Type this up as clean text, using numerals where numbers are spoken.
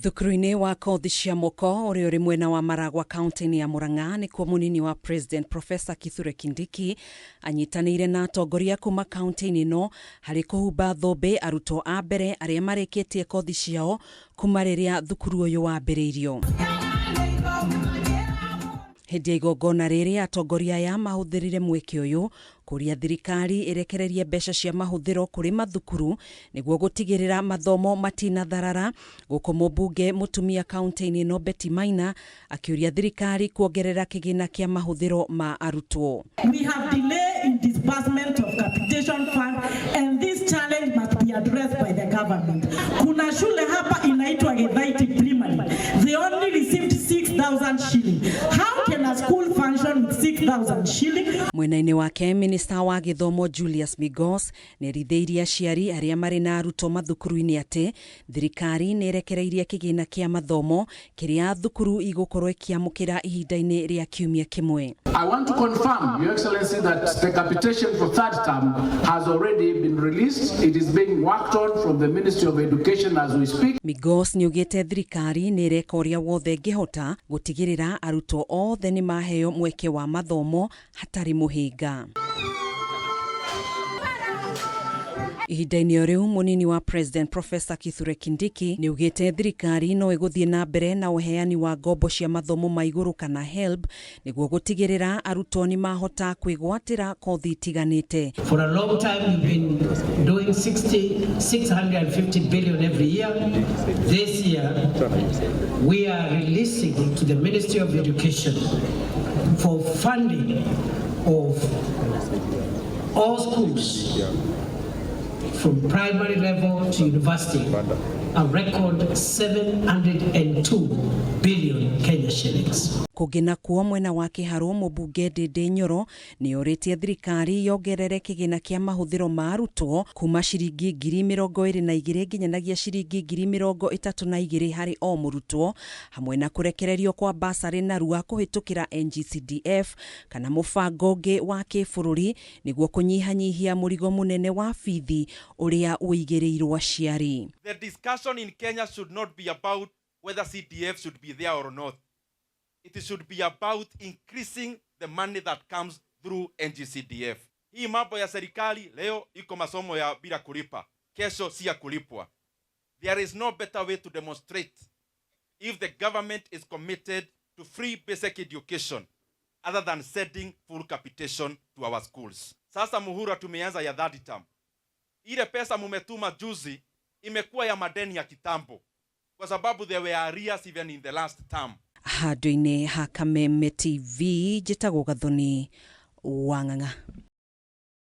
Thukuru-inĩ wa kothi cia moko uri mwena wa Maragwa kaunti-inĩ ya Murang'a ni kuo munini wa President Professor Kithure Kindiki anyitanĩire na atongoria kuma kaunti-inĩ ino harĩ kũhumba thũmbĩ arutwo a mbere arĩa marĩkĩtie kothi ciao kuma rĩrĩa thukuru ũyũ wambĩrĩirio. Hĩndĩ ya igongona rĩrĩ atongoria aya mahũthĩrire mweke ũyũ kũria thirikari irekererie mbeca cia mahũthĩro kũrĩ mathukuru nĩguo gũtigĩrĩra mathomo matinatharara, gũkũ mũmbunge mũtumia kaunti-inĩ ino Betty Maina akĩũria thirikari kuongerera kĩgĩna kĩa mahũthĩro ma arutwo. We have delay in disbursement of capitation fund and this challenge must be addressed by the government. Kuna shule hapa inaitwa Githaiti Primary. They only received 6,000 shilling. How can a school function with 6,000 shilling? Mwena-inĩ wake Minister wa Gĩthomo Julius Migos nĩerithĩirie aciari arĩa marĩ na arutwo mathukuru-inĩ atĩ thirikari nĩrekereirie kĩgĩna kĩa mathomo kĩrĩa thukuru igũkorwo ikĩamũkĩra ihinda-inĩ rĩa kiumia kĩmwe. I want to confirm, Your Excellency, that the capitation for third term has already been released. It is being worked on from the Ministry of Education as we speak. Migos nĩugĩte thirikari nĩreka ũrĩa wothe ĩngĩhota gũtigĩrĩra arutwo othe nĩ maheo mweke wa mathomo hatarĩ mũhĩnga. Ihinda-inĩ o rĩu munini wa President Professor Kithure Kindiki nĩugĩte thirikari no ĩgũthiĩ na mbere na ũheani wa ngombo cia mathomo ma igũrũ kana HELB nĩguo gũtigĩrĩra arutwo nĩ mahota kwĩgwatĩra kothi itiganĩte. For a long time we've been doing 650 billion every year. This year we are releasing to the Ministry of Education for funding of all schools from primary level to university, a record 702 billion Kenya shillings. Kũgina kuo mwena wa Kĩharũ mũmbunge Ndĩndĩ Nyoro nĩorĩtie thirikari yongerere kĩgĩna kĩa mahũthĩro ma arutwo kuma ciringi 22,000 nginyagia ciringi 32,000 harĩ o mũrutwo, hamwe na kũrekererio kwa basarĩ narua kũhĩtũkĩra NG-CDF kana mũbango ũngĩ wa kĩbũrũri nĩguo kũnyihanyihia mũrigo mũnene wa bithi ũrĩa ũigĩrĩirwo aciari. The discussion in Kenya should not be about whether CDF should be there or not. It should be about increasing the money that comes through NG-CDF. Hii mambo ya serikali leo iko masomo ya bila kulipa, kesho si ya kulipwa. There is no better way to demonstrate if the government is committed to free basic education other than setting full capitation to our schools. Sasa muhula tumeanza ya third term. Ile pesa mumetuma juzi imekuwa ya madeni ya kitambo kwa sababu there were arrears even in the last term. Handũ-inĩ ha Kameme TV njĩtagwo Gathoni Wang'ang'a.